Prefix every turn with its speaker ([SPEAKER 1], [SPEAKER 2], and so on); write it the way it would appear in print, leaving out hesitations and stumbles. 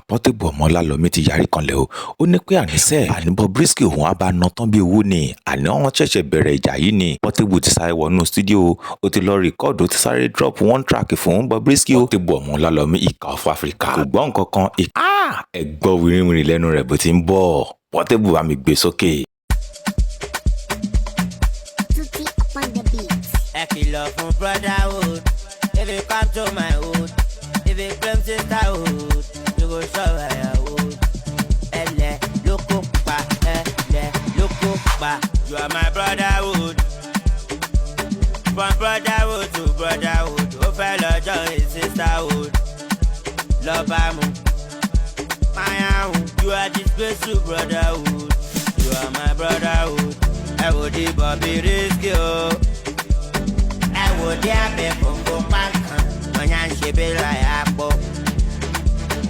[SPEAKER 1] Portable ọmọlálọ́mí ti yarí kanlẹ̀ o. Ó ní pé àní Bobrisky òun á bá ná tán bí owó ni. Àní wọ́n ṣẹ̀ṣẹ̀ bẹ̀rẹ̀ ìjà yìí ni. Portable ti sáré wọnú studio ó ti lọ record ó ti sáré drop one track fún Bobrisky o. Portable ọmọlálọ́mí ìka of Africa kò gbọ́ nǹkan kan. Ẹ gbọ́ wìrìwìrì lẹ́nu rẹ̀ bó ti ń bọ̀. Portable bá mi gbé sókè.
[SPEAKER 2] Ẹ kìlọ̀ fún brotherhood, if you come to my hood, if you claim sisterhood, you go survive. Ẹlẹ lóko pa, you are my brotherhood. From brotherhood to brotherhood, ó fẹ́ lọ́jọ́ is sisterhood. Lọ́ba mu, you are disgrace to brotherhood. You are my brotherhood. Ẹ wò di Bobrisky o. Ẹ wò di abẹ́ fòǹgò pàǹkan, ọ̀yà ń ṣe bí láyà pọ̀.